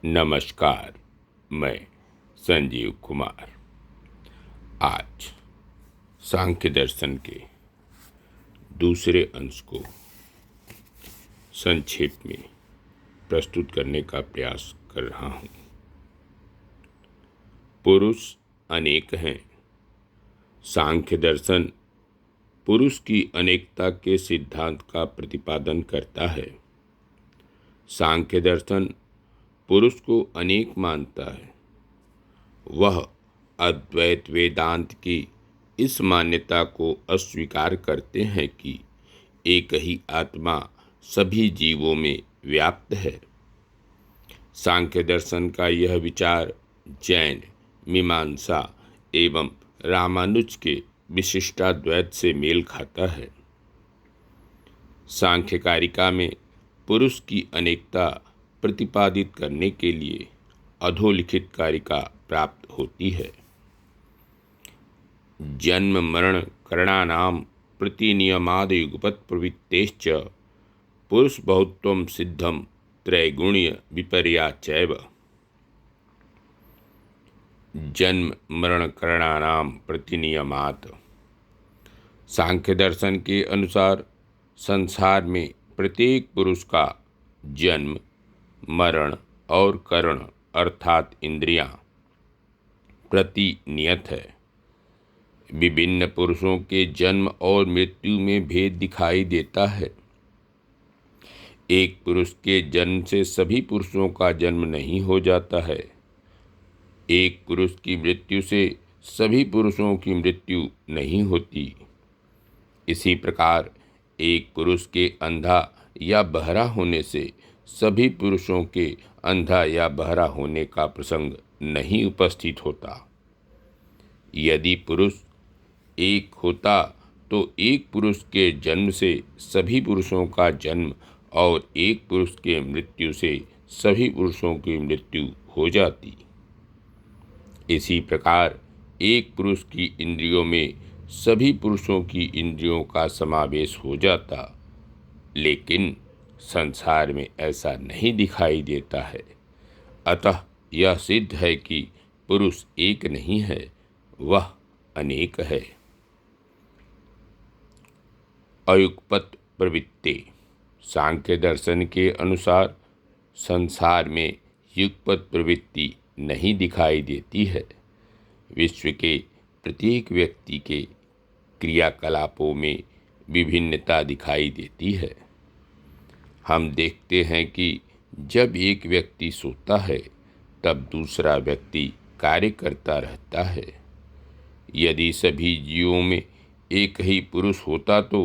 नमस्कार। मैं संजीव कुमार आज सांख्य दर्शन के दूसरे अंश को संक्षेप में प्रस्तुत करने का प्रयास कर रहा हूँ। पुरुष अनेक हैं। सांख्य दर्शन पुरुष की अनेकता के सिद्धांत का प्रतिपादन करता है। सांख्य दर्शन पुरुष को अनेक मानता है। वह अद्वैत वेदांत की इस मान्यता को अस्वीकार करते हैं कि एक ही आत्मा सभी जीवों में व्याप्त है। सांख्य दर्शन का यह विचार जैन, मीमांसा एवं रामानुज के विशिष्टाद्वैत से मेल खाता है। सांख्य कारिका में पुरुष की अनेकता प्रतिपादित करने के लिए अधोलिखित कारिका प्राप्त होती है। जन्म मरण करणानाम प्रतिनियमादयुगपत् प्रवृत्तेश्च पुरुष बहुत्वं सिद्धम त्रैगुण्य विपर्याचैव। जन्म मरण करणानाम प्रतिनियमात सांख्य दर्शन के अनुसार संसार में प्रत्येक पुरुष का जन्म, मरण और करण अर्थात इंद्रियां प्रतिनियत है। विभिन्न पुरुषों के जन्म और मृत्यु में भेद दिखाई देता है। एक पुरुष के जन्म से सभी पुरुषों का जन्म नहीं हो जाता है। एक पुरुष की मृत्यु से सभी पुरुषों की मृत्यु नहीं होती। इसी प्रकार एक पुरुष के अंधा या बहरा होने से सभी पुरुषों के अंधा या बहरा होने का प्रसंग नहीं उपस्थित होता। यदि पुरुष एक होता तो एक पुरुष के जन्म से सभी पुरुषों का जन्म और एक पुरुष के मृत्यु से सभी पुरुषों की मृत्यु हो जाती। इसी प्रकार एक पुरुष की इंद्रियों में सभी पुरुषों की इंद्रियों का समावेश हो जाता। लेकिन संसार में ऐसा नहीं दिखाई देता है। अतः यह सिद्ध है कि पुरुष एक नहीं है, वह अनेक है। अयुगपत् प्रवृत्ति सांख्य दर्शन के अनुसार संसार में युगपत् प्रवृत्ति नहीं दिखाई देती है। विश्व के प्रत्येक व्यक्ति के क्रियाकलापों में विभिन्नता दिखाई देती है। हम देखते हैं कि जब एक व्यक्ति सोता है तब दूसरा व्यक्ति कार्य करता रहता है। यदि सभी जीवों में एक ही पुरुष होता तो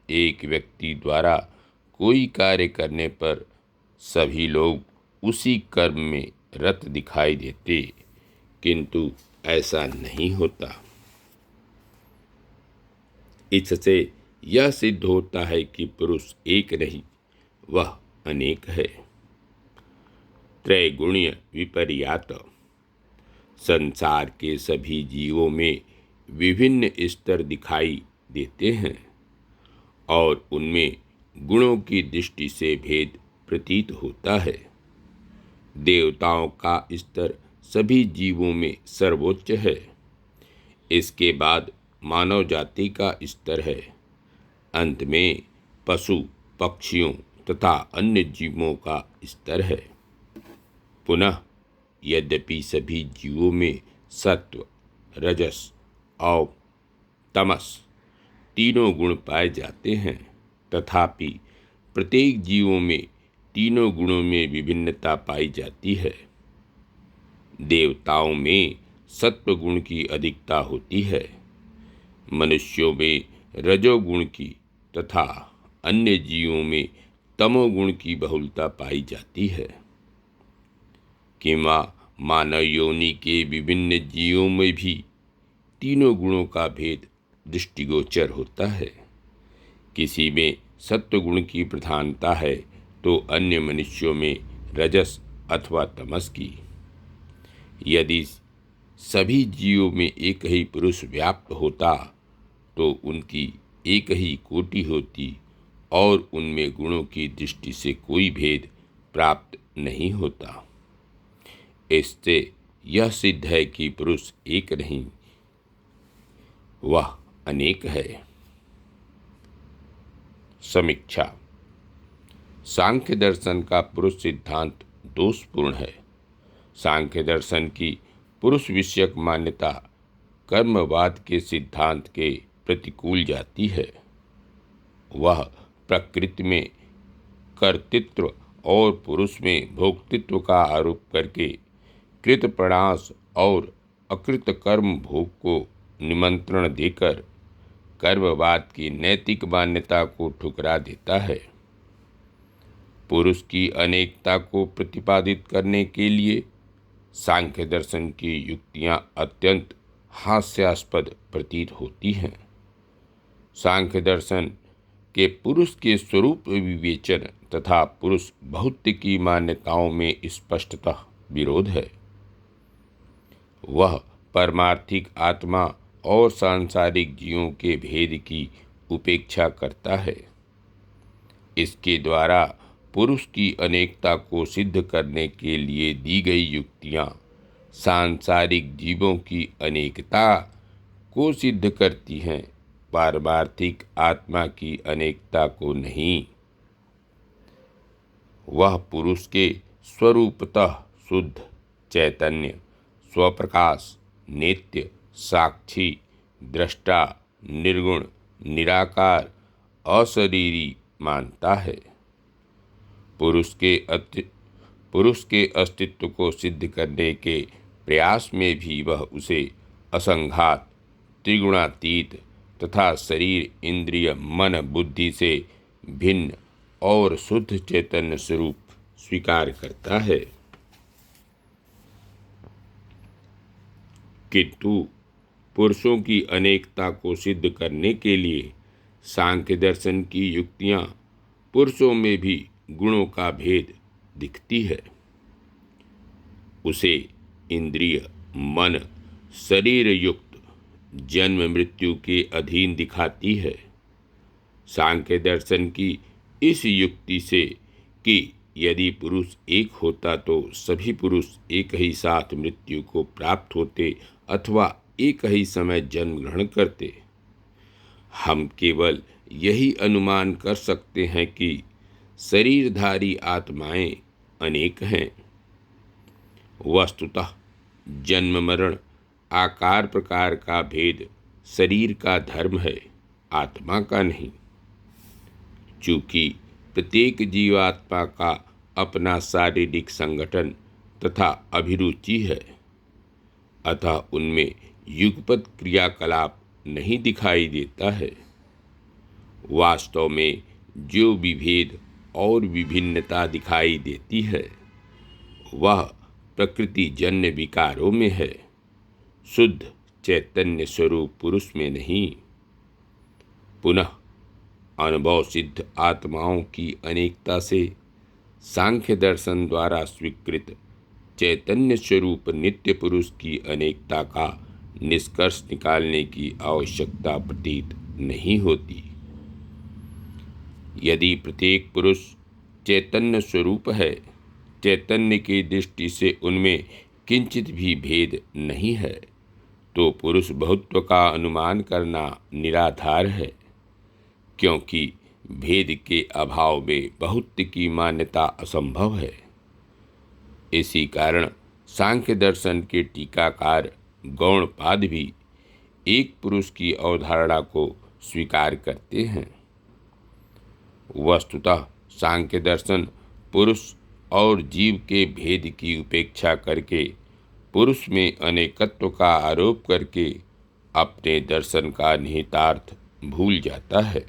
एक व्यक्ति द्वारा कोई कार्य करने पर सभी लोग उसी कर्म में रत दिखाई देते, किंतु ऐसा नहीं होता। इससे यह सिद्ध होता है कि पुरुष एक नहीं, वह अनेक है। त्रैगुण्य विपर्यात संसार के सभी जीवों में विभिन्न स्तर दिखाई देते हैं और उनमें गुणों की दृष्टि से भेद प्रतीत होता है। देवताओं का स्तर सभी जीवों में सर्वोच्च है। इसके बाद मानव जाति का स्तर है। अंत में पशु पक्षियों तथा अन्य जीवों का स्तर है। पुनः यद्यपि सभी जीवों में सत्व, रजस और तमस तीनों गुण पाए जाते हैं, तथापि प्रत्येक जीवों में तीनों गुणों में विभिन्नता पाई जाती है। देवताओं में सत्व गुण की अधिकता होती है, मनुष्यों में रजोगुण की तथा अन्य जीवों में तमोगुण की बहुलता पाई जाती है। किंवा मानव योनि के विभिन्न जीवों में भी तीनों गुणों का भेद दृष्टिगोचर होता है। किसी में सत्वगुण की प्रधानता है तो अन्य मनुष्यों में रजस अथवा तमस की। यदि सभी जीवों में एक ही पुरुष व्याप्त होता तो उनकी एक ही कोटि होती और उनमें गुणों की दृष्टि से कोई भेद प्राप्त नहीं होता। इससे यह सिद्ध है कि पुरुष एक नहीं, वह अनेक है। समीक्षा। सांख्य दर्शन का पुरुष सिद्धांत दोषपूर्ण है। सांख्य दर्शन की पुरुष विषयक मान्यता कर्मवाद के सिद्धांत के प्रतिकूल जाती है। वह प्रकृति में कर्तृत्व और पुरुष में भोक्तृत्व का आरोप करके कृत प्रणाश और अकृत कर्म भोग को निमंत्रण देकर कर्मवाद की नैतिक मान्यता को ठुकरा देता है। पुरुष की अनेकता को प्रतिपादित करने के लिए सांख्य दर्शन की युक्तियां अत्यंत हास्यास्पद प्रतीत होती हैं। सांख्य दर्शन के पुरुष के स्वरूप विवेचन तथा पुरुष भौतिक की मान्यताओं में स्पष्टतः विरोध है। वह परमार्थिक आत्मा और सांसारिक जीवों के भेद की उपेक्षा करता है। इसके द्वारा पुरुष की अनेकता को सिद्ध करने के लिए दी गई युक्तियां सांसारिक जीवों की अनेकता को सिद्ध करती हैं, पारमार्थिक आत्मा की अनेकता को नहीं। वह पुरुष के स्वरूपतः शुद्ध चैतन्य, स्वप्रकाश, नित्य, साक्षी, दृष्टा, निर्गुण, निराकार, अशरीरी मानता है। पुरुष के अस्तित्व को सिद्ध करने के प्रयास में भी वह उसे असंघात, त्रिगुणातीत तथा शरीर, इंद्रिय, मन, बुद्धि से भिन्न और शुद्ध चैतन्य स्वरूप स्वीकार करता है। किंतु पुरुषों की अनेकता को सिद्ध करने के लिए सांख्य दर्शन की युक्तियां पुरुषों में भी गुणों का भेद दिखती है। उसे इंद्रिय, मन, शरीर युक्त जन्म मृत्यु के अधीन दिखाती है। सांख्य दर्शन की इस युक्ति से कि यदि पुरुष एक होता तो सभी पुरुष एक ही साथ मृत्यु को प्राप्त होते अथवा एक ही समय जन्म ग्रहण करते, हम केवल यही अनुमान कर सकते हैं कि शरीरधारी आत्माएं अनेक हैं। वस्तुतः जन्म मरण आकार प्रकार का भेद शरीर का धर्म है, आत्मा का नहीं। चूँकि प्रत्येक जीवात्मा का अपना शारीरिक संगठन तथा अभिरुचि है, अतः उनमें युगपत क्रियाकलाप नहीं दिखाई देता है। वास्तव में जो विभेद और विभिन्नता दिखाई देती है वह प्रकृति जन्य विकारों में है, शुद्ध चैतन्य स्वरूप पुरुष में नहीं। पुनः अनुभव सिद्ध आत्माओं की अनेकता से सांख्य दर्शन द्वारा स्वीकृत चैतन्य स्वरूप नित्य पुरुष की अनेकता का निष्कर्ष निकालने की आवश्यकता प्रतीत नहीं होती। यदि प्रत्येक पुरुष चैतन्य स्वरूप है, चैतन्य की दृष्टि से उनमें किंचित भी भेद नहीं है, तो पुरुष बहुत्व का अनुमान करना निराधार है, क्योंकि भेद के अभाव में बहुत्व की मान्यता असंभव है। इसी कारण सांख्य दर्शन के टीकाकार गौणपाद भी एक पुरुष की अवधारणा को स्वीकार करते हैं। वस्तुतः सांख्य दर्शन पुरुष और जीव के भेद की उपेक्षा करके पुरुष में अनेकत्व का आरोप करके अपने दर्शन का निहितार्थ भूल जाता है।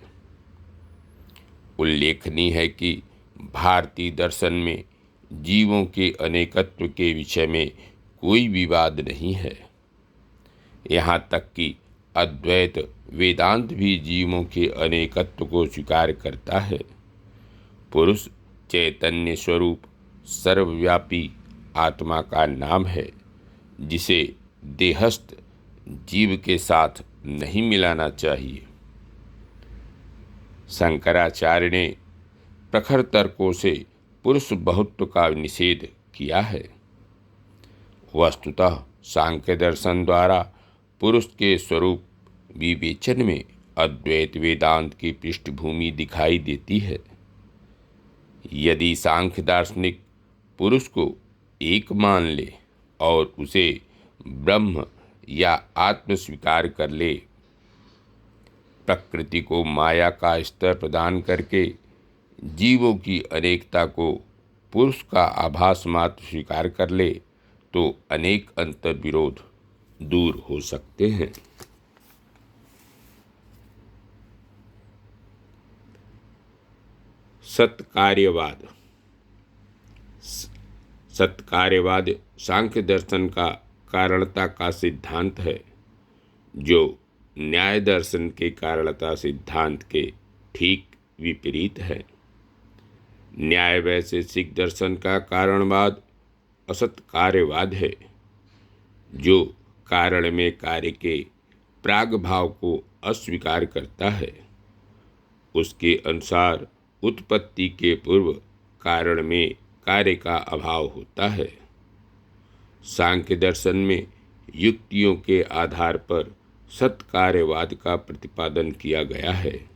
उल्लेखनीय है कि भारतीय दर्शन में जीवों के अनेकत्व के विषय में कोई विवाद नहीं है। यहाँ तक कि अद्वैत वेदांत भी जीवों के अनेकत्व को स्वीकार करता है। पुरुष चैतन्य स्वरूप सर्वव्यापी आत्मा का नाम है, जिसे देहस्थ जीव के साथ नहीं मिलाना चाहिए। शंकराचार्य ने प्रखर तर्कों से पुरुष बहुत्व का निषेध किया है। वस्तुतः सांख्य दर्शन द्वारा पुरुष के स्वरूप विवेचन में अद्वैत वेदांत की पृष्ठभूमि दिखाई देती है। यदि सांख्य दार्शनिक पुरुष को एक मान ले और उसे ब्रह्म या आत्म स्वीकार कर ले, प्रकृति को माया का स्तर प्रदान करके जीवों की अनेकता को पुरुष का आभास मात्र स्वीकार कर ले, तो अनेक अंतर विरोध दूर हो सकते हैं। सत्कार्यवाद। सत्कार्यवाद सांख्य दर्शन का कारणता का सिद्धांत है, जो न्याय दर्शन के कारणता सिद्धांत के ठीक विपरीत है। न्याय वैशेषिक दर्शन का कारणवाद असत्कार्यवाद है, जो कारण में कार्य के प्राग भाव को अस्वीकार करता है। उसके अनुसार उत्पत्ति के पूर्व कारण में कार्य का अभाव होता है। सांख्य दर्शन में युक्तियों के आधार पर सत्कार्यवाद का प्रतिपादन किया गया है।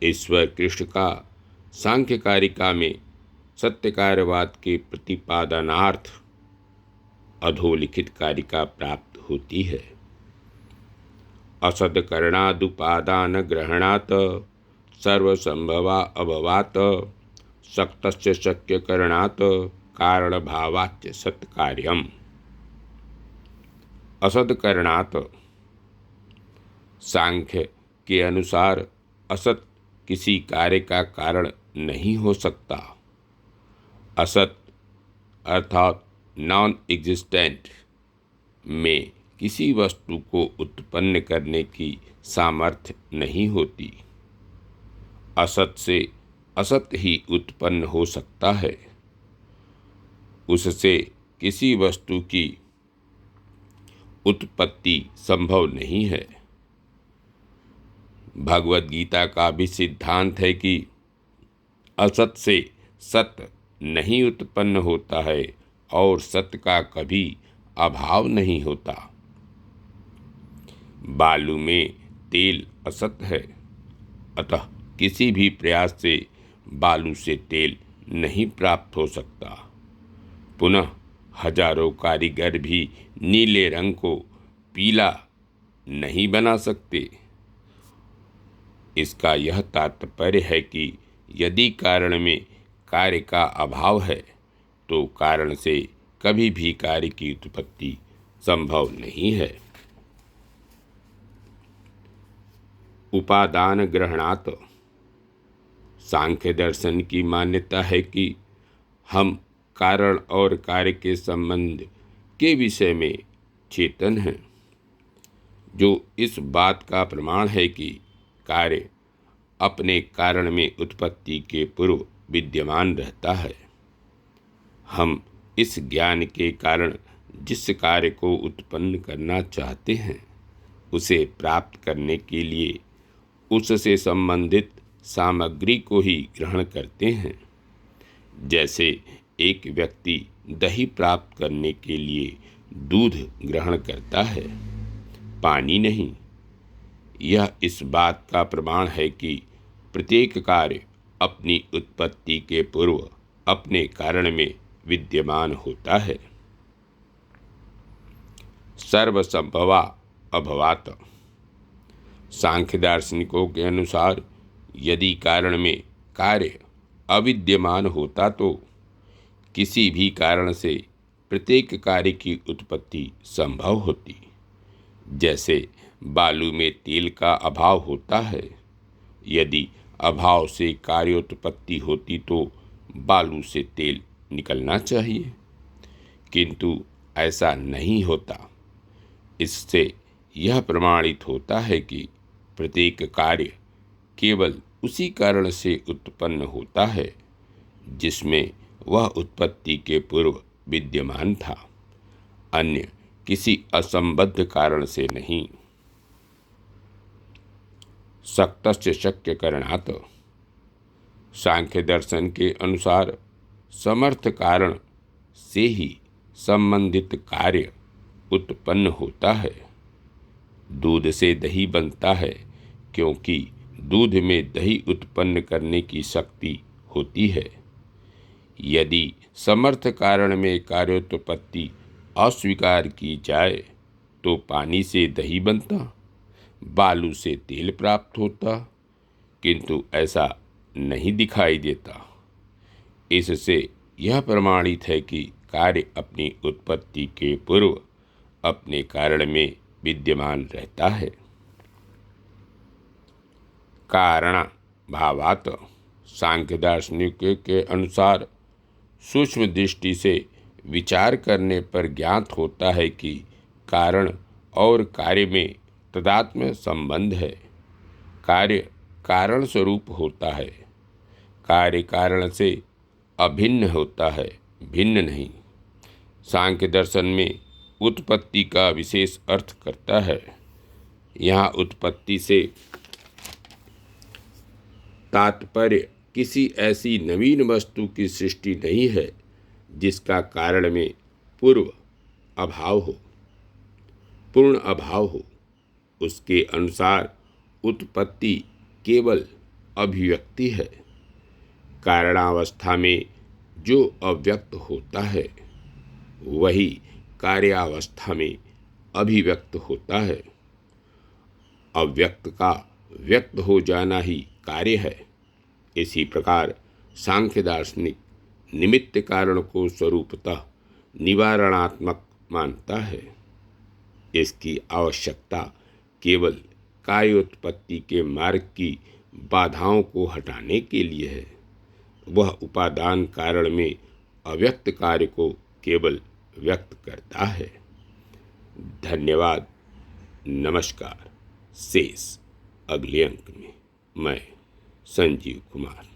ईश्वर कृष्ण का सांख्य कारिका में सत्यकार्यवाद के प्रतिपादनार्थ अधोलिखित कारिका प्राप्त होती है। असदकरणादुपादान ग्रहणात् सर्वसंभवा अभवात् शक्तस्य शक्यकरणात् कारणभावाच्च सत्कार्यम्। असदकरणात् सांख्य के अनुसार असत किसी कार्य का कारण नहीं हो सकता। असत अर्थात नॉन एग्जिस्टेंट में किसी वस्तु को उत्पन्न करने की सामर्थ्य नहीं होती। असत से असत ही उत्पन्न हो सकता है। उससे किसी वस्तु की उत्पत्ति संभव नहीं है। भगवद गीता का भी सिद्धांत है कि असत से सत्य नहीं उत्पन्न होता है और सत्य का कभी अभाव नहीं होता। बालू में तेल असत है, अतः किसी भी प्रयास से बालू से तेल नहीं प्राप्त हो सकता। पुनः हजारों कारीगर भी नीले रंग को पीला नहीं बना सकते। इसका यह तात्पर्य है कि यदि कारण में कार्य का अभाव है, तो कारण से कभी भी कार्य की उत्पत्ति संभव नहीं है। उपादान ग्रहणात् सांख्य दर्शन की मान्यता है कि हम कारण और कार्य के संबंध के विषय में चेतन हैं, जो इस बात का प्रमाण है कि कार्य अपने कारण में उत्पत्ति के पूर्व विद्यमान रहता है। हम इस ज्ञान के कारण जिस कार्य को उत्पन्न करना चाहते हैं, उसे प्राप्त करने के लिए उससे संबंधित सामग्री को ही ग्रहण करते हैं। जैसे एक व्यक्ति दही प्राप्त करने के लिए दूध ग्रहण करता है, पानी नहीं। यह इस बात का प्रमाण है कि प्रत्येक कार्य अपनी उत्पत्ति के पूर्व अपने कारण में विद्यमान होता है। सर्वसंभवा अभवात् सांख्य दार्शनिकों के अनुसार यदि कारण में कार्य अविद्यमान होता तो किसी भी कारण से प्रत्येक कार्य की उत्पत्ति संभव होती। जैसे बालू में तेल का अभाव होता है, यदि अभाव से कार्योत्पत्ति होती तो बालू से तेल निकलना चाहिए, किंतु ऐसा नहीं होता। इससे यह प्रमाणित होता है कि प्रत्येक कार्य केवल उसी कारण से उत्पन्न होता है जिसमें वह उत्पत्ति के पूर्व विद्यमान था, अन्य किसी असंबद्ध कारण से नहीं। शक्तस्य शक्यकरणात् सांख्य दर्शन के अनुसार समर्थ कारण से ही संबंधित कार्य उत्पन्न होता है। दूध से दही बनता है क्योंकि दूध में दही उत्पन्न करने की शक्ति होती है। यदि समर्थ कारण में कार्योत्पत्ति अस्वीकार की जाए तो पानी से दही बनता, बालू से तेल प्राप्त होता, किंतु ऐसा नहीं दिखाई देता। इससे यह प्रमाणित है कि कार्य अपनी उत्पत्ति के पूर्व अपने कारण में विद्यमान रहता है। कारण भावात् सांख्य दार्शनिक के अनुसार सूक्ष्म दृष्टि से विचार करने पर ज्ञात होता है कि कारण और कार्य में तदात्म्य संबंध है। कार्य कारण स्वरूप होता है, कार्य कारण से अभिन्न होता है, भिन्न नहीं। सांख्य दर्शन में उत्पत्ति का विशेष अर्थ करता है। यहाँ उत्पत्ति से तात्पर्य किसी ऐसी नवीन वस्तु की सृष्टि नहीं है जिसका कारण में पूर्ण अभाव हो। उसके अनुसार उत्पत्ति केवल अभिव्यक्ति है। कारणावस्था में जो अव्यक्त होता है वही कार्यावस्था में अभिव्यक्त होता है। अव्यक्त का व्यक्त हो जाना ही कार्य है। इसी प्रकार सांख्य दार्शनिक निमित्त कारण को स्वरूपतः निवारणात्मक मानता है। इसकी आवश्यकता केवल कार्योत्पत्ति के मार्ग की बाधाओं को हटाने के लिए है। वह उपादान कारण में अव्यक्त कार्य को केवल व्यक्त करता है। धन्यवाद। नमस्कार। शेष अगले अंक में। मैं संजीव कुमार।